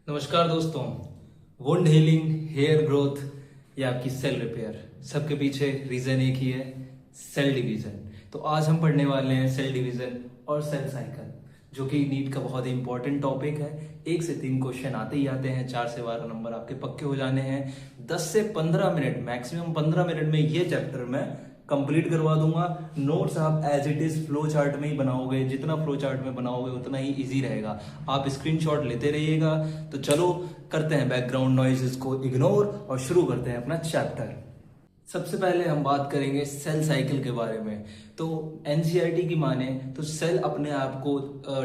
नमस्कार दोस्तों। Wound healing, hair growth या आपकी सेल रिपेयर, सबके पीछे रीजन एक ही है, सेल डिवीजन। तो आज हम पढ़ने वाले हैं सेल डिवीजन और सेल साइकिल, जो कि नीट का बहुत ही इंपॉर्टेंट टॉपिक है। 1 से 3 क्वेश्चन आते ही आते हैं, 4 से 12 नंबर आपके पक्के हो जाने हैं। 10 से 15 मिनट, मैक्सिमम 15 मिनट में ये चैप्टर मैं कंप्लीट करवा दूंगा। नोट्स आप as it is flow chart में ही बनाओगे, जितना फ्लो चार्ट में बनाओगे उतना ही इजी रहेगा। आप स्क्रीनशॉट लेते रहिएगा। तो चलो करते हैं बैकग्राउंड नॉइजेस को इग्नोर और शुरू करते हैं अपना चैप्टर। सबसे पहले हम बात करेंगे सेल साइकिल के बारे में। तो एनसीईआरटी की माने तो सेल अपने आप को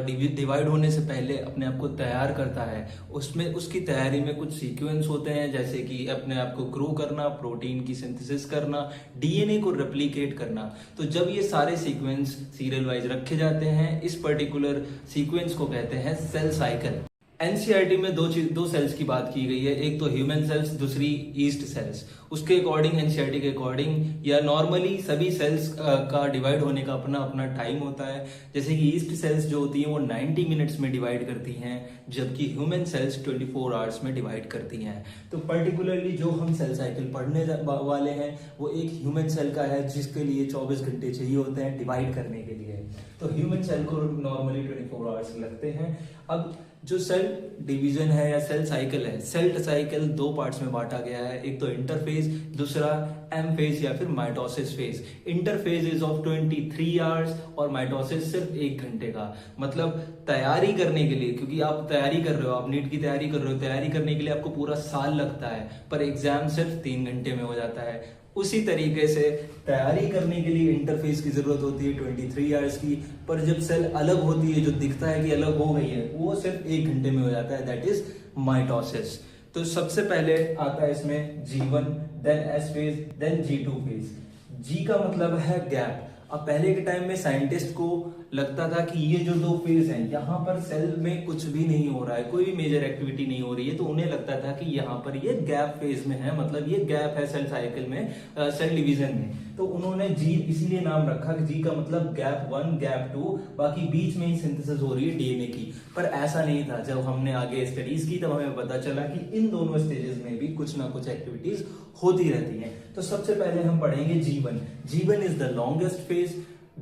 डिवाइड होने से पहले अपने आप को तैयार करता है। उसमें उसकी तैयारी में कुछ सीक्वेंस होते हैं, जैसे कि अपने आप को ग्रो करना, प्रोटीन की सिंथेसिस करना, डीएनए को रेप्लिकेट करना। तो जब ये सारे सीक्वेंस सीरियल वाइज रखे जाते हैं, इस पर्टिकुलर सीक्वेंस को कहते हैं सेल साइकिल। एनसीईआरटी में दो सेल्स की बात की गई है, एक तो ह्यूमन सेल्स, दूसरी ईस्ट सेल्स। उसके अकॉर्डिंग, एनसीईआरटी के अकॉर्डिंग या नॉर्मली सभी सेल्स का डिवाइड होने का अपना अपना टाइम होता है। जैसे कि ईस्ट सेल्स जो होती हैं वो 90 मिनट्स में डिवाइड करती हैं, जबकि ह्यूमन सेल्स 24 आवर्स में डिवाइड करती हैं। तो पर्टिकुलरली जो हम सेल साइकिल पढ़ने वाले हैं वो एक ह्यूमन सेल का है, जिसके लिए 24 घंटे चाहिए होते हैं डिवाइड करने के लिए। तो ह्यूमन सेल को नॉर्मली 24 आवर्स लगते हैं। अब जो सेल डिवीजन है या सेल साइकिल है, सेल साइकिल 2 पार्ट्स में बांटा गया है, एक तो इंटरफेज, दूसरा एम फेज या फिर mitosis phase. Interphase is of 23 hours और माइटोसिस सिर्फ 1 घंटे का। मतलब तैयारी करने के लिए, क्योंकि आप तैयारी कर रहे हो, आप नीट की तैयारी कर रहे हो, तैयारी करने के लिए आपको पूरा साल लगता है, पर एग्जाम सिर्फ 3 घंटे में हो जाता है। उसी तरीके से तैयारी करने के लिए इंटरफेस की जरूरत होती है 23 आवर्स की, पर जब सेल अलग होती है, जो दिखता है कि अलग हो गई है, वो सिर्फ 1 घंटे में हो जाता है, दैट इज माइटोसिस। तो सबसे पहले आता है इसमें G1, then S phase, then G2 phase. G का मतलब है गैप। अब पहले के टाइम में साइंटिस्ट को लगता था कि ये जो 2 फेज हैं, यहाँ पर सेल में कुछ भी नहीं हो रहा है, कोई भी मेजर एक्टिविटी नहीं हो रही है, तो उन्हें लगता था कि यहाँ पर ये गैप फेज में है, मतलब ये गैप है सेल साइकिल में, सेल डिवीजन में। तो उन्होंने जी इसीलिए नाम रखा कि जी का मतलब गैप 1, गैप 2, बाकी बीच में ही सिंथेसिस हो रही है डीएनए की। पर ऐसा नहीं था। जब हमने आगे स्टडीज की तब हमें पता चला कि इन दोनों स्टेजेस में भी कुछ ना कुछ एक्टिविटीज होती रहती हैं। तो सबसे पहले हम पढ़ेंगे G1। G1 is the longest phase,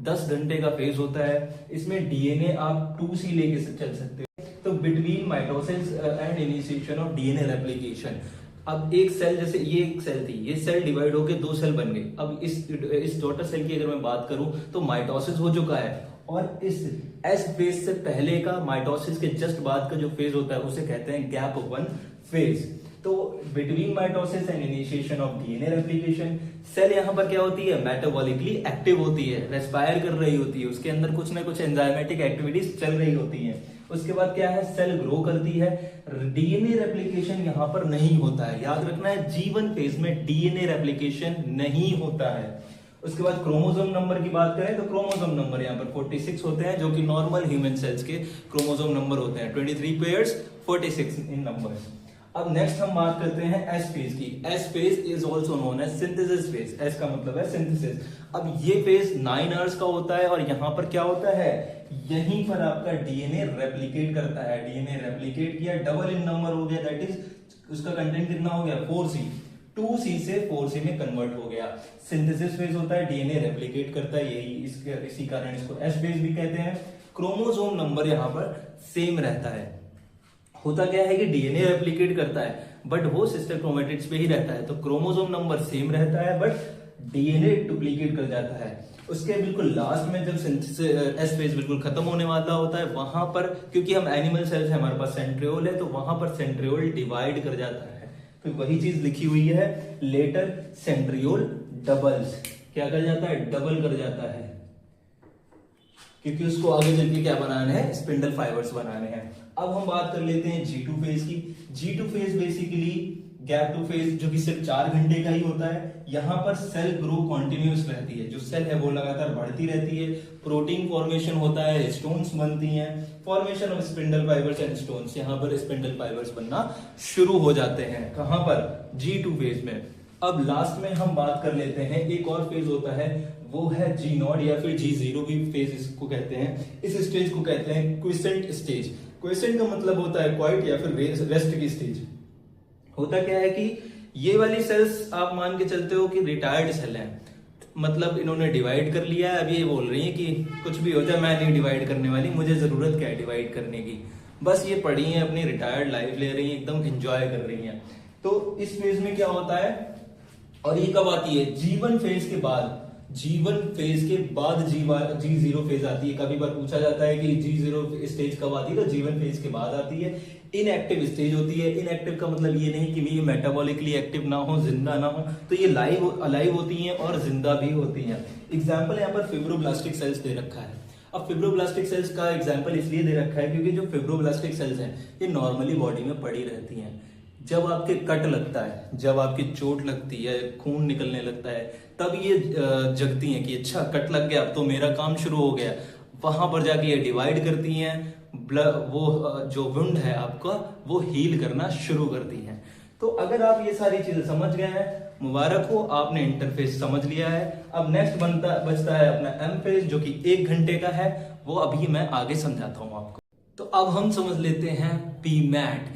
10 घंटे का फेज होता है। इसमें डीएनए आप 2C लेके चल सकते हो। तो between mitosis and initiation of DNA replication. अब एक सेल, जैसे ये एक सेल थी, ये सेल डिवाइड होके 2 सेल बन गई। अब इस डॉटर सेल की अगर मैं बात करूं तो माइटोसिस हो चुका है, और इस एस फेज से पहले का, माइटोसिस के जस्ट बाद का जो फेज होता है उसे कहते हैं गैप 1 फेज। तो between mitosis and initiation of DNA replication, cell यहाँ पर क्या होती है, मेटाबॉलिकली एक्टिव होती है, रेस्पायर कर रही होती है, उसके अंदर कुछ ना कुछ एंजाइमेटिक एक्टिविटीज चल रही होती हैं। उसके बाद क्या है, सेल ग्रो करती है। डीएनए रेप्लिकेशन यहाँ पर नहीं होता है, याद रखना है, G1 फेज में डीएनए रेप्लिकेशन नहीं होता है। उसके बाद क्रोमोसोम नंबर की बात करें तो क्रोमोसोम नंबर यहाँ पर 46 होते हैं, जो कि नॉर्मल ह्यूमन सेल्स के क्रोमोसोम नंबर होते हैं। 23 पेयर्स, 46 इन नंबर्स। अब नेक्स्ट हम बात करते हैं एस फेज की। S phase is also known as synthesis phase. S का मतलब है सिंथेसिस। अब ये फेज 9 आवर्स का होता है, और यहाँ पर क्या होता है, यहीं पर आपका डीएनए रेप्लिकेट करता है। डीएनए रेप्लिकेट किया, डबल इन नंबर हो गया, दैट इज उसका कंटेंट कितना हो गया, 4C। 2C से 4C में कन्वर्ट हो गया। सिंथेसिस फेज होता है, डीएनए रेप्लिकेट करता है, यही इसी कारण इसको एस फेज भी कहते हैं। क्रोमोसोम नंबर यहाँ पर सेम रहता है। होता क्या है कि डीएनए रेप्लिकेट करता है, बट वो सिस्टर क्रोमेटिड्स पे ही रहता है, तो क्रोमोसोम नंबर सेम रहता है, बट डीएनए डुप्लीकेट कर जाता है। उसके बिल्कुल लास्ट में जब एस फेज बिल्कुल खत्म होने वाला होता है, वहां पर, क्योंकि हम एनिमल सेल्स है, हमारे पास सेंट्रियोल है, तो वहां पर सेंट्रियोल डिवाइड कर जाता है। तो वही चीज लिखी हुई है, लेटर सेंट्रियोल डबल्स। क्या कर जाता है, डबल कर जाता है, क्योंकि उसको आगे चल के क्या बनाना है, स्पिंडल फाइबर्स बनाने हैं। अब हम बात कर लेते हैं G2 फेज की। G2 phase basically gap 2 phase, जो कि सिर्फ 4 घंटे का ही होता है। यहाँ पर सेल ग्रो कॉन्टिन्यूस रहती है, जो सेल है वो लगातार बढ़ती रहती है। प्रोटीन फॉर्मेशन होता है, स्टोन्स बनती हैं, formation of spindle fibres and stones. यहाँ पर स्पिंडल फाइबर्स बनना शुरू हो जाते हैं, कहां पर, G2 फेज में। अब लास्ट में हम बात कर लेते हैं, एक और फेज होता है, वो है G0 या फिर G0 भी फेज इसको कहते हैं। इस स्टेज को कहते हैं क्विसेंट स्टेज। क्वेसेंट का मतलब होता है क्वाइट या फिर रेस्ट की स्टेज। होता क्या है कि ये वाली सेल्स आप मान के चलते हो कि रिटायर्ड सेल है, मतलब इन्होंने डिवाइड कर लिया है। अब ये बोल रही है कि कुछ भी हो जाए मैं नहीं डिवाइड करने वाली, मुझे जरूरत क्या है डिवाइड करने की, बस ये पढ़ी है अपनी रिटायर्ड लाइफ ले रही है, एकदम एंजॉय कर रही है। तो इस फेज में क्या होता है, और ये कब आती है, जीवन फेज के बाद। जीवन फेज के बाद G0 फेज आती है। कभी बार पूछा जाता है कि G0 स्टेज कब आती है, तो जीवन फेज के बाद आती है। इनएक्टिव स्टेज होती है। इनएक्टिव का मतलब ये नहीं कि ये मेटाबॉलिकली एक्टिव ना हो, जिंदा ना हो, तो ये अलाइव होती हैं और जिंदा भी होती हैं। एग्जाम्पल यहाँ पर फिब्रोब्लास्टिक सेल्स दे रखा है। अब फिब्रोब्लास्टिक सेल्स का एग्जाम्पल इसलिए दे रखा है क्योंकि जो फिब्रोब्लास्टिक सेल्स हैं ये नॉर्मली बॉडी में पड़ी रहती हैं। जब आपके कट लगता है, जब आपकी चोट लगती है, खून निकलने लगता है, तब ये जगती हैं कि अच्छा कट लग गया, अब तो मेरा काम शुरू हो गया। वहां पर जाके ये डिवाइड करती हैं, वो जो वुंड है आपका वो हील करना शुरू करती हैं। तो अगर आप ये सारी चीजें समझ गए हैं, मुबारक हो, आपने इंटरफेस समझ लिया है। अब नेक्स्ट बचता है अपना एम फेज, जो कि 1 घंटे का है, वो अभी मैं आगे समझाता हूं आपको। तो अब हम समझ लेते हैं पीमैट,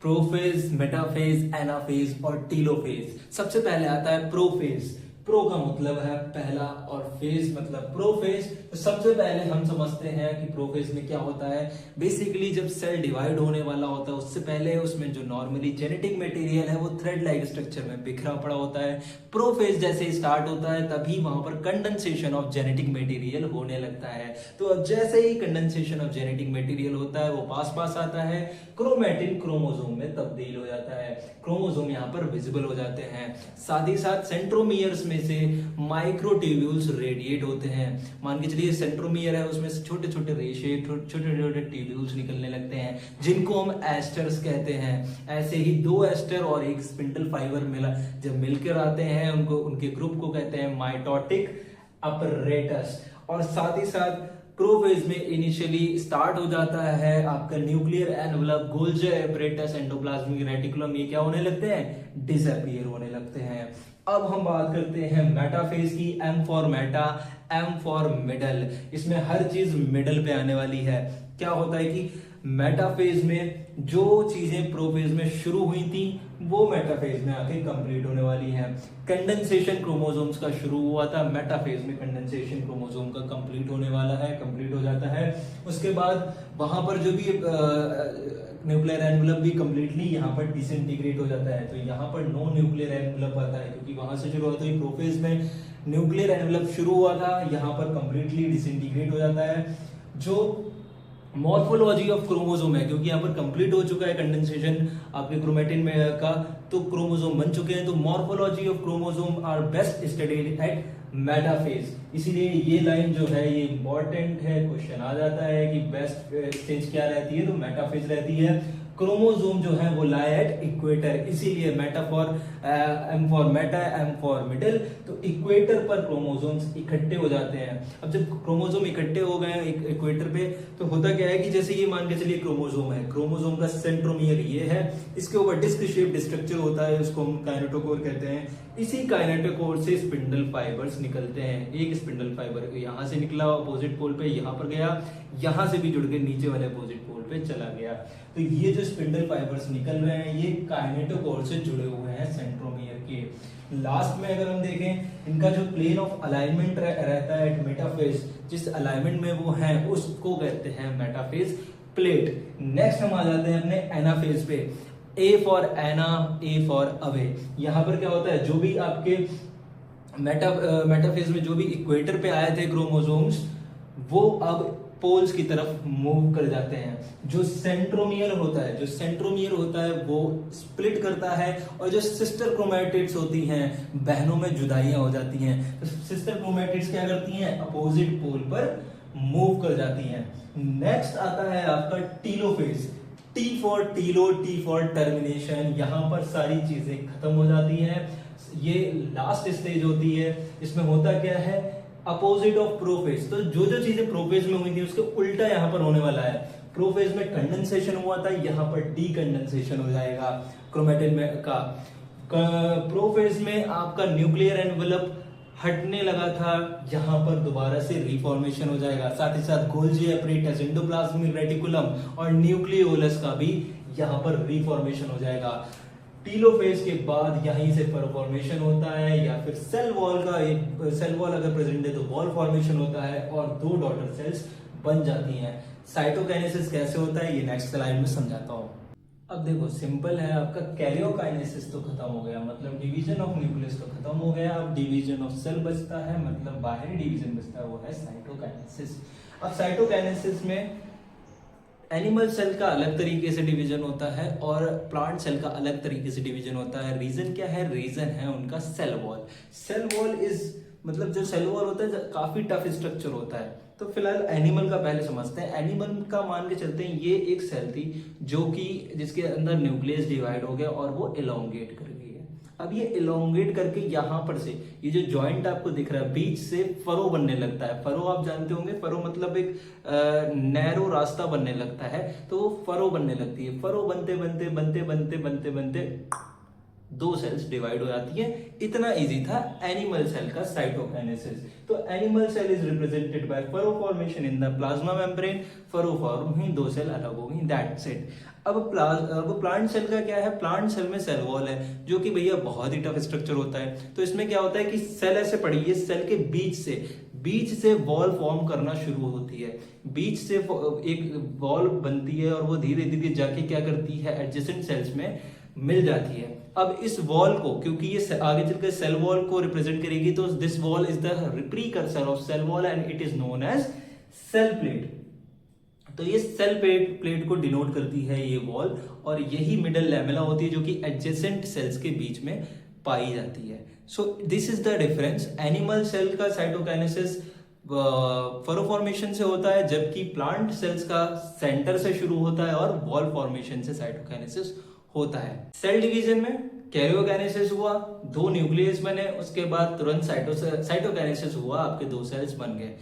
प्रोफेज, मेटाफेज, एनाफेज और टीलोफेज। सबसे पहले आता है प्रोफेज। प्रो का मतलब है पहला और फेज मतलब प्रोफेज। तो सबसे पहले हम समझते हैं कि प्रोफेज में क्या होता है। बेसिकली जब सेल डिवाइड होने वाला होता है उससे पहले उसमें जो नॉर्मली जेनेटिक मटेरियल है वो थ्रेड लाइक स्ट्रक्चर में बिखरा पड़ा होता है। प्रोफेज जैसे स्टार्ट होता है तभी वहां पर कंडेंसेशन ऑफ जेनेटिक मटेरियल होने लगता है। तो अब जैसे ही कंडेंसेशन ऑफ जेनेटिक मटेरियल होता है वो पास आता है, क्रोमैटिन क्रोमोसोम में तब्दील हो जाता है। क्रोमोसोम यहाँ पर विजिबल हो जाते हैं। साथ ही साथ सेंट्रोमियर्स में से माइक्रोट्यूब्यूल्स रेडिएट होते हैं। मान के चलिए सेंट्रोमियर है, उसमें से छोटे छोटे रेशे, छोटे छोटे ट्यूब्यूल्स निकलने लगते हैं जिनको हम एस्टर्स कहते हैं। ऐसे ही 2 एस्टर और एक स्पिंडल फाइबर जब मिलकर आते हैं उनको, उनके ग्रुप को कहते हैं माइटोटिक अपरेटस। और साथ ही साथ प्रोफेज में इनिशियली स्टार्ट हो जाता है आपका nuclear envelope, Golgi apparatus, endoplasmic reticulum, ये क्या होने लगते हैं, डिसअपीयर होने लगते हैं। अब हम बात करते हैं मेटाफेज की। M for meta, M for middle. इसमें हर चीज मिडल पे आने वाली है। क्या होता है कि मेटाफेज में जो चीजें प्रोफेज में शुरू हुई थी वो मेटाफेज में आके कंप्लीट होने वाली हैं। कंडेंसेशन क्रोमोसोम्स का शुरू हुआ था, मेटाफेज में कंडेंसेशन क्रोमोसोम का कंप्लीट होने वाला है, कंप्लीट हो जाता है। उसके बाद वहां पर जो भी न्यूक्लियर एनवलप भी कंप्लीटली यहाँ पर डिसइंटीग्रेट हो जाता है। तो यहाँ पर नो न्यूक्लियर एनवलप आता है क्योंकि वहां से शुरुआत हुई। प्रोफेज में न्यूक्लियर एनवलप शुरू हुआ था, यहाँ पर कंप्लीटली डिसइंटीग्रेट हो जाता है। जो मॉर्फोलॉजी ऑफ क्रोमोसोम है, क्योंकि यहाँ पर कंप्लीट हो चुका है कंडेंसेशन आपके क्रोमेटिन में का, तो क्रोमोसोम बन चुके हैं। तो morphology of chromosome are best studied at metaphase. इसीलिए ये लाइन जो है ये इंपॉर्टेंट है, क्वेश्चन आ जाता है कि बेस्ट स्टेज क्या रहती है, तो मेटाफेज रहती है। क्रोमोसोम जो है वो लाई एट इक्वेटर, इसीलिए meta for M for meta, M for middle. तो इक्वेटर पर क्रोमोसोम्स इकट्ठे हो जाते हैं। अब जब क्रोमोसोम इकट्ठे हो गए इक्वेटर पे, तो होता क्या है कि जैसे ये मान के चलिए क्रोमोसोम है, क्रोमोसोम का सेंट्रोमियर ये है, इसके ऊपर डिस्क शेप स्ट्रक्चर होता है, उसको हम काइनेटोकोर कहते हैं। इसी काइनेटोकोर से स्पिंडल फाइबर्स निकलते हैं। एक स्पिंडल फाइबर यहां से निकला अपोजिट पोल पे, यहां पर गया, यहां से भी जुड़ के नीचे वाले अपोजिट पोल पे चला गया। तो ये जो स्पिंडल फाइबर्स निकल रहे हैं ये काइनेटोकोर से जुड़े हुए हैं सेंट्रोमियर के। लास्ट में अगर हम देखें इनका जो प्लेन ऑफ अलाइनमेंट रहता है एट मेटाफेज, जिस अलाइनमेंट में वो है उसको कहते हैं मेटाफेज प्लेट। नेक्स्ट हम आ जाते हैं अपने एनाफेज पे। A for ana, A for away. यहां पर क्या होता है, जो भी आपके मेटाफेज में जो भी इक्वेटर पे आए थे क्रोमोसोम्स, वो अब पोल्स की तरफ मूव कर जाते हैं। जो सेंट्रोमियर होता है वो स्प्लिट करता है, और जो सिस्टर क्रोमैटिड्स होती हैं बहनों में जुदाइयां हो जाती हैं। तो सिस्टर क्रोमैटिड्स क्या करती हैं, अपोजिट पोल पर मूव कर जाती हैं। नेक्स्ट आता है आपका telophase. T for telo, T for termination. यहां पर सारी चीजें खत्म हो जाती हैं। ये लास्ट स्टेज होती है। इसमें होता क्या है, अपोजिट ऑफ प्रोफेज। तो जो जो चीजें प्रोफेज में हुई थी उसके उल्टा यहां पर होने वाला है। प्रोफेज में कंडेंसेशन हुआ था, यहां पर डीकंडेंसेशन हो जाएगा क्रोमेटिन में का। प्रोफेज में आपका न्यूक्लियर एनवलप हटने लगा था, यहाँ पर दोबारा से रिफॉर्मेशन हो जाएगा। साथ ही साथ गोल्जी एपरेटस, एंडोप्लाज्मिक रेटिकुलम और न्यूक्लियोलस का भी यहाँ पर रिफॉर्मेशन हो जाएगा। टीलोफेज के बाद यहीं से फरो फॉर्मेशन होता है, या फिर सेल वॉल का एक सेल वॉल अगर प्रेजेंट है तो वॉल फॉर्मेशन होता है और 2 डॉटर सेल्स बन जाती हैं। साइटोकाइनेसिस कैसे होता है ये नेक्स्ट स्लाइड में समझाता हूँ। अब देखो सिंपल है, आपका कैरियोकाइनेसिस तो खत्म हो गया, मतलब डिवीजन ऑफ न्यूक्लियस तो खत्म हो गया। अब डिवीजन ऑफ सेल बचता है, मतलब बाहरी डिवीजन बचता है, वो है साइटोकाइनेसिस। अब साइटोकाइनेसिस में एनिमल सेल का अलग तरीके से डिवीजन होता है और प्लांट सेल का अलग तरीके से डिवीजन होता है। रीजन क्या है? रीजन है उनका cell wall. Cell wall is मतलब जो सेल वॉल होता है काफी टफ स्ट्रक्चर होता है। तो फिलहाल एनिमल का पहले समझते हैं। एनिमल का मान के चलते हैं ये एक सेल थी जो कि जिसके अंदर न्यूक्लियस डिवाइड हो गया और वो इलोंगेट कर गई है। अब ये इलोंगेट करके यहाँ पर से ये जो जॉइंट आपको दिख रहा है बीच से फरो बनने लगता है। फरो आप जानते होंगे, फरो मतलब एक नैरो रास्ता बनने लगता है, तो वो फरो बनने लगती है। फरो बनते बनते बनते बनते बनते बनते 2 सेल्स डिवाइड हो जाती है। इतना इजी था एनिमल सेल का साइटोकाइनेसिस। तो animal cell is represented by furrow formation in the plasma membrane. Furrow form हुई, 2 सेल अलग हो गई, दैट्स इट। अब प्लांट सेल का क्या है? प्लांट सेल में सेल वॉल है जो कि भैया बहुत ही टफ स्ट्रक्चर होता है। तो इसमें क्या होता है कि सेल ऐसे पड़ी है, सेल के बीच से वॉल फॉर्म करना शुरू होती है। बीच से एक वॉल बनती है और वो धीरे धीरे जाके क्या करती है, एडजेसेंट सेल्स में मिल जाती है। अब इस वॉल को, क्योंकि ये आगे चलकर सेल वॉल को रिप्रेजेंट करेगी, तो this wall is the precursor of cell wall and it is known as cell plate. तो ये सेल प्लेट को डिनोट करती है ये वॉल, और यही मिडल लैमेला होती है जो कि एडजेसेंट सेल्स के बीच में पाई जाती है। So this is the difference. Animal cell का साइटोकाइनेसिस फरो फॉर्मेशन से होता है, जबकि प्लांट सेल्स का सेंटर से शुरू होता है और वॉल फॉर्मेशन से साइटोकाइनेसिस होता है। सेल डिवीजन में कैरियोकाइनेसिस हुआ, 2 न्यूक्लियस बने, उसके बाद तुरंत साइटोकाइनेसिस हुआ, आपके 2 सेल्स बन गए।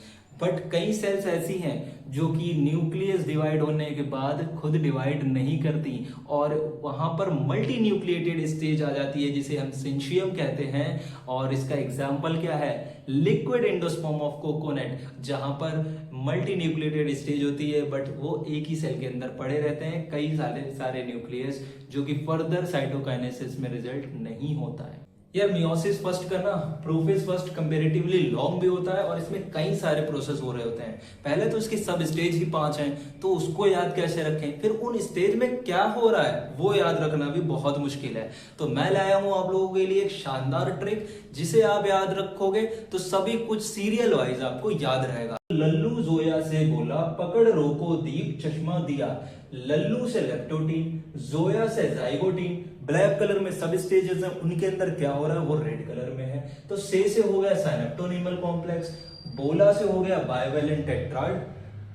बट कई सेल्स ऐसी हैं जो कि न्यूक्लियस डिवाइड होने के बाद खुद डिवाइड नहीं करती और वहां पर मल्टी न्यूक्लिएटेड स्टेज आ जाती है जिसे हम सिंशियम कहते हैं। और इसका एग्जाम्पल क्या है? लिक्विड एंडोस्पर्म ऑफ कोकोनट, जहां पर मल्टी न्यूक्लिएटेड स्टेज होती है बट वो एक ही सेल के अंदर पड़े रहते हैं कई सारे न्यूक्लियस, जो कि फर्दर साइटोकाइनेसिस में रिजल्ट नहीं होता है। यार मियोसिस फर्स्ट का ना प्रोफेज फर्स्ट कंपैरेटिवली लॉन्ग भी होता है और इसमें कई सारे प्रोसेस हो रहे होते हैं। पहले तो इसके सब स्टेज ही 5 हैं, तो उसको याद कैसे रखें, फिर उन स्टेज में क्या हो रहा है वो याद रखना भी बहुत मुश्किल है। तो मैं लाया हूं आप लोगों के लिए एक शानदार ट्रिक, जिसे आप याद रखोगे तो सभी कुछ सीरियल वाइज आपको याद रहेगा। लल्लू जोया से बोला पकड़ रोको दीप चश्मा दिया। लल्लू से लेप्टोटीन, जोया से जाइगोटीन, ब्लैक कलर में सब स्टेजेस हैं, उनके अंदर क्या हो रहा है वो रेड कलर में है। तो से हो गया साइनेप्टोनिमल कॉम्प्लेक्स, बोला से हो गया बाइवेलेंट टेट्राइड,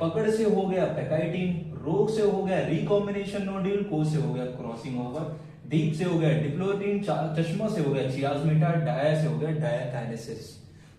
पकड़ से हो गया पेकाइटिन, रोग से हो गया रिकॉम्बिनेशन नोड्यूल, को से हो गया क्रॉसिंग ओवर, दीप से हो गया डिप्लोटीन, चश्मा से हो गया चियाजमेटा, डाया से हो गया डायाकाइनेसिस।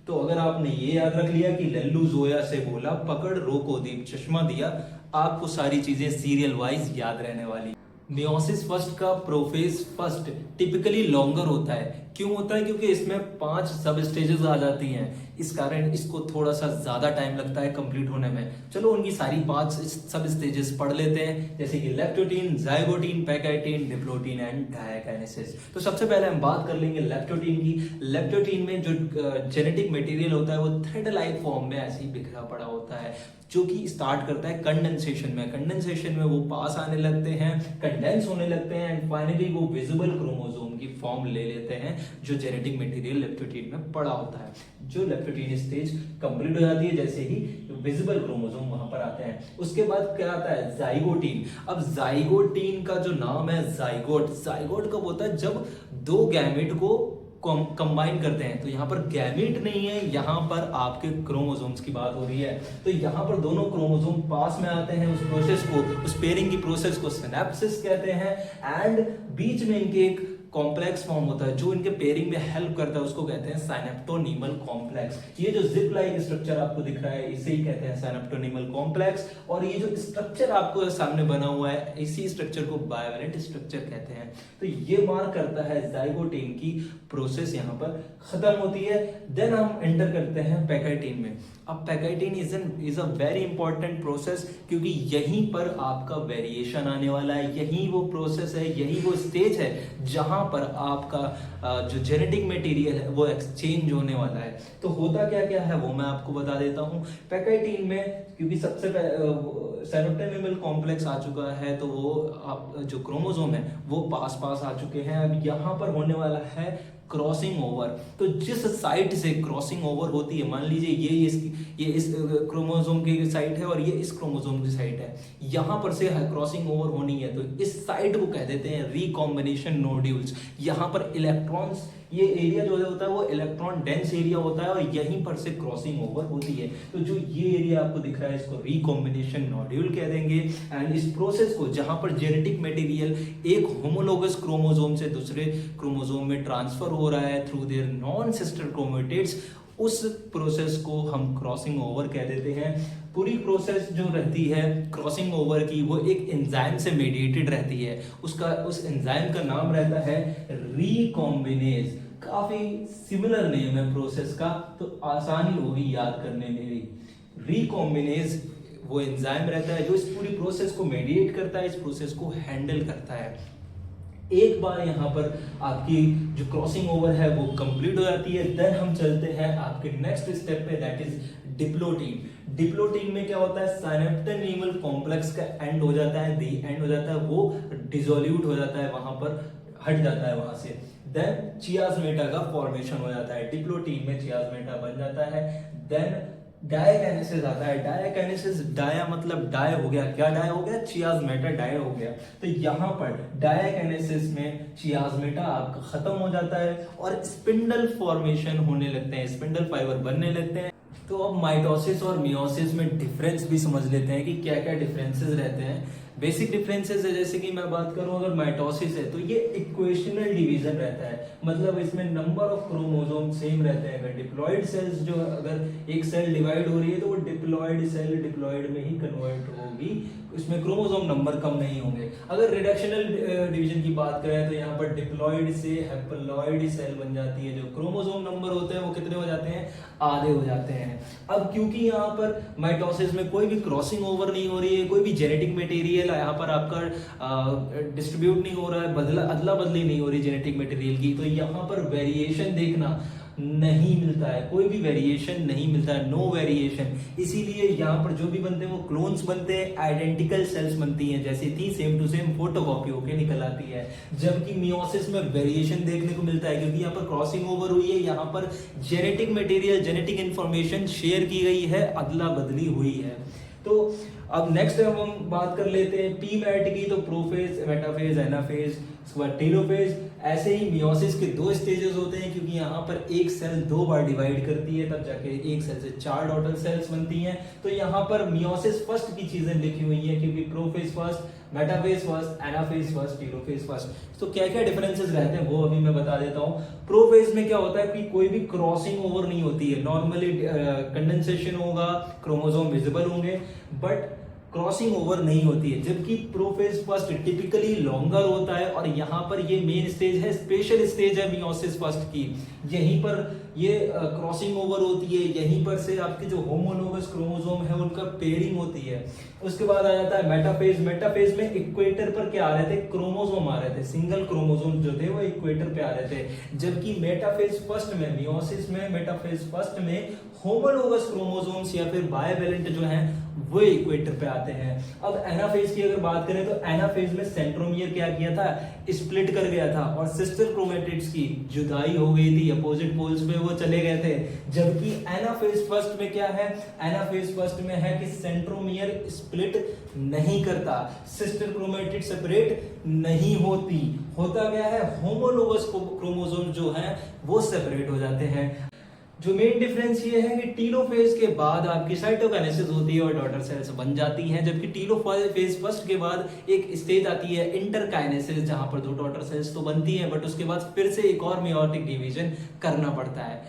तो अगर आपने ये याद रख लिया कि लल्लू जोया से बोला पकड़ रोको दीप चश्मा दिया, आपको सारी चीजें सीरियल वाइज याद रहने वाली। मियोसिस फर्स्ट का प्रोफेज फर्स्ट टिपिकली लॉन्गर होता है। क्यों होता है? क्योंकि इसमें 5 सब स्टेजेस आ जाती हैं, इस कारण इसको थोड़ा सा ज्यादा टाइम लगता है कंप्लीट होने में। चलो उनकी सारी 5 सब स्टेजेस पढ़ लेते हैं, जैसे कि लेप्टोटीन, जाइगोटीन, पेकाइटिन, डिप्लोटीन एंड डायाकाइनेसिस। तो सबसे पहले हम बात कर लेंगे लेप्टोटीन की। लेप्टोटीन में जो जेनेटिक मटेरियल होता है वो थ्रेड लाइक फॉर्म में ऐसे ही बिखरा पड़ा होता है, जो कि स्टार्ट करता है कंडेंसेशन में। कंडेंसेशन में वो पास आने लगते हैं, कंडेंस होने लगते हैं एंड फाइनली वो विजिबल क्रोमोसोम की फॉर्म ले लेते हैं, जो जेनेटिक मटेरियल लेप्टोटीन में पड़ा होता है। जो लेप्टोटीन स्टेज कंप्लीट हो जाती है जैसे ही विजिबल क्रोमोसोम वहां पर आते हैं, उसके बाद क्या आता है जाइगोटीन। अब जाइगोटीन का जो नाम है जाइगोट, जाइगोट कब होता है? जब 2 गैमेट को कंबाइन करते हैं। तो यहाँ पर गैमेट नहीं है, यहाँ पर आपके क्रोमोसोम्स की बात हो रही है। तो यहाँ पर दोनों क्रोमोसोम पास में आते हैं, उस प्रोसेस को, उस पेयरिंग की प्रोसेस को सिनेप्सिस कहते हैं एंड बीच में इनके एक कॉम्प्लेक्स फॉर्म होता है जो इनके पेयरिंग में हेल्प करता है, उसको कहते हैं साइनेप्टोनीमल कॉम्प्लेक्स। ये जो जिप लाइक स्ट्रक्चर आपको दिख रहा है इसे ही कहते हैं साइनेप्टोनीमल कॉम्प्लेक्स, और ये जो स्ट्रक्चर आपको सामने बना हुआ है इसी स्ट्रक्चर को बाइवेलेंट स्ट्रक्चर कहते हैं। तो ये मार्क करता है जाइगोटीन की प्रोसेस यहाँ पर खत्म होती है। देन हम एंटर करते हैं पैकाइटीन में। अब pachytene is a very important process, क्योंकि यहीं पर आपका वेरिएशन आने वाला है, यही वो प्रोसेस है, यही वो स्टेज है जहां पर आपका जो जेनेटिक मटेरियल है वो एक्सचेंज होने वाला है। तो होता क्या क्या है वो मैं आपको बता देता हूं। पैकाइटीन में क्योंकि सबसे साइनेप्टोनीमल कॉम्प्लेक्स आ चुका है, तो वो जो क्रोमोसोम है वो पास पास आ चुके हैं। अब यहाँ पर होने वाला है क्रॉसिंग ओवर। तो जिस साइट से क्रॉसिंग ओवर होती है, मान लीजिए ये इस क्रोमोसोम की साइट है और ये इस क्रोमोसोम की साइट है, यहाँ पर से क्रॉसिंग ओवर होनी है, तो इस साइट को कह देते हैं रिकॉम्बिनेशन नोड्यूल्स। यहाँ पर इलेक्ट्रॉन्स, ये एरिया जो होता है वो इलेक्ट्रॉन डेंस एरिया होता है और यहीं पर से क्रॉसिंग ओवर होती है। तो जो ये एरिया आपको दिख रहा है इसको रिकॉम्बिनेशन नोड्यूल कह देंगे। एंड इस प्रोसेस को जहां पर जेनेटिक मटेरियल एक होमोलोगस क्रोमोसोम से दूसरे क्रोमोसोम में ट्रांसफर हो रहा है through their non sister chromatids, उस प्रोसेस को हम क्रॉसिंग ओवर कह देते हैं। पूरी प्रोसेस जो रहती है क्रॉसिंग ओवर की वो एक एंजाइम से मेडिएटेड रहती है। उस एंजाइम का नाम रहता है रिकॉम्बिनेज। काफी सिमिलर नेम है प्रोसेस का, तो आसानी होगी याद करने में भी। रिकॉम्बिनेज वो एंजाइम रहता है जो इस पूरी प्रोसेस को मेडिएट करता है, इस प्रोसेस को हैंडल करता है। एक बार यहाँ पर आपकी जो क्रॉसिंग ओवर है वो कंप्लीट हो जाती है, देन हम चलते हैं आपके नेक्स्ट स्टेप पे, दैट इज डिप्लोटीन। डिप्लोटीन में क्या होता है, साइनेप्टोनीमल कॉम्प्लेक्स का एंड हो जाता है, दी एंड हो जाता है, वो डिसोल्यूट हो जाता है, वहां पर हट जाता है वहां से। देन चियास्मेटा का फॉर्मेशन हो जाता है, डिप्लोटीन में चियास्मेटा बन जाता है। देन डायकाइनेसिस आता है। डायकाइनेसिस, डाया मतलब डाई हो गया, क्या डाई हो गया, चियास्मेटा डाई हो गया। तो यहाँ पर डायकाइनेसिस में चियास्मेटा आपका खत्म हो जाता है और स्पिंडल फॉर्मेशन होने लगते हैं, स्पिंडल फाइबर बनने लगते हैं। तो अब माइटोसिस और मियोसिस में डिफरेंस भी समझ लेते हैं कि क्या क्या डिफरेंसेस रहते हैं। बेसिक डिफरेंसेस है, जैसे कि मैं बात करूं अगर माइटोसिस है तो ये इक्वेशनल डिवीजन रहता है, मतलब इसमें नंबर ऑफ क्रोमोसोम सेम रहते हैं। अगर डिप्लॉइड सेल्स जो अगर एक सेल डिवाइड हो रही है तो वो डिप्लॉइड सेल डिप्लॉइड में ही कन्वर्ट होगी, इसमें क्रोमोसोम नंबर कम नहीं होंगे। अगर रिडक्शनल डिवीजन की बात करें तो यहाँ पर डिप्लॉइड से हैप्लॉइड सेल बन जाती है, जो क्रोमोसोम नंबर होते हैं वो कितने हो जाते हैं, आधे हो जाते हैं। अब क्योंकि यहाँ पर माइटोसिस में कोई भी क्रॉसिंग ओवर नहीं हो रही है, कोई भी जेनेटिक मटेरियल यहाँ पर आपका डिस्ट्रीब्यूट नहीं हो रहा है, अदला बदली नहीं हो रही जेनेटिक मटेरियल की, तो यहाँ पर वेरिएशन देखना नहीं मिलता है, कोई भी वेरिएशन नहीं मिलता है, नो वेरिएशन। इसीलिए यहाँ पर जो भी बनते हैं वो क्लोन्स बनते हैं, आइडेंटिकल सेल्स बनती हैं, जैसे थी सेम टू सेम फोटोकॉपी होके निकल आती है। जबकि मियोसिस में वेरिएशन देखने को मिलता है, क्योंकि यहाँ पर क्रॉसिंग ओवर हुई है, यहाँ पर genetic material, genetic information share की गई है, अदला बदली हुई है। तो अब नेक्स्ट हम बात कर लेते हैं पी मैट की, तो प्रोफेज, मेटाफेज, एनाफेज, उसके बाद टेलोफेज। ऐसे ही मियोसिस के दो स्टेजेस होते हैं, क्योंकि यहाँ पर एक सेल दो बार डिवाइड करती है, तब जाके एक सेल से 4 डॉटर सेल्स बनती हैं। तो यहाँ पर मियोसिस फर्स्ट की चीजें लिखी हुई हैं, क्योंकि prophase first, metaphase first, anaphase first, telophase first. तो क्या क्या डिफरेंसेस रहते हैं वो अभी मैं बता देता हूँ। प्रोफेज में क्या होता है कि कोई भी क्रॉसिंग ओवर नहीं होती है, नॉर्मली कंडेंसेशन होगा, क्रोमोसोम विजिबल होंगे, बट क्रॉसिंग ओवर नहीं होती है। जबकि प्रोफेज फर्स्ट टिपिकली लॉन्गर होता है, और यहाँ पर ये मेन स्टेज है, स्पेशल स्टेज है मियोसिस फर्स्ट की, यहीं पर ये क्रॉसिंग ओवर होती है, यहीं पर से आपके जो होमोलोगस क्रोमोसोम है उनका पेयरिंग होती है। उसके बाद आ जाता है मेटाफेज। मेटाफेज में इक्वेटर पर क्या आ रहे थे, क्रोमोसोम आ रहे थे, सिंगल क्रोमोसोम जो थे वो इक्वेटर पे आ रहे थे। जबकि मेटाफेज फर्स्ट में, मियोसिस में, मेटाफेज फर्स्ट में होमोलोगस क्रोमोसोम्स या फिर बायवेलेंट जो हैं वो इक्वेटर पे आते हैं। अब एनाफेज की अगर बात करें तो एनाफेज में सेंट्रोमियर क्या किया था, स्प्लिट कर गया था, और सिस्टर क्रोमेटिड्स की जुदाई हो गई थी, अपोजिट पोल्स पे वो चले गए थे। जबकि एनाफेज फर्स्ट में क्या है, एनाफेज फर्स्ट में है कि सेंट्रोमियर स्प्लिट नहीं करता, सिस्टर क्रोमेटिड सेपरेट नहीं होती। होता क्या है, होमोलोगस क्रोमोसोम जो है वो सेपरेट हो जाते हैं। जो मेन डिफरेंस ये है कि टीलोफेज के बाद आपकी साइटोकाइनेसिस होती है और डॉटर सेल्स बन जाती हैं, जबकि टीलोफेज फर्स्ट के बाद एक स्टेज आती है इंटरकाइनेसिस, जहां पर दो डॉटर सेल्स तो बनती हैं बट उसके बाद फिर से एक और मेयोटिक डिवीजन करना पड़ता है।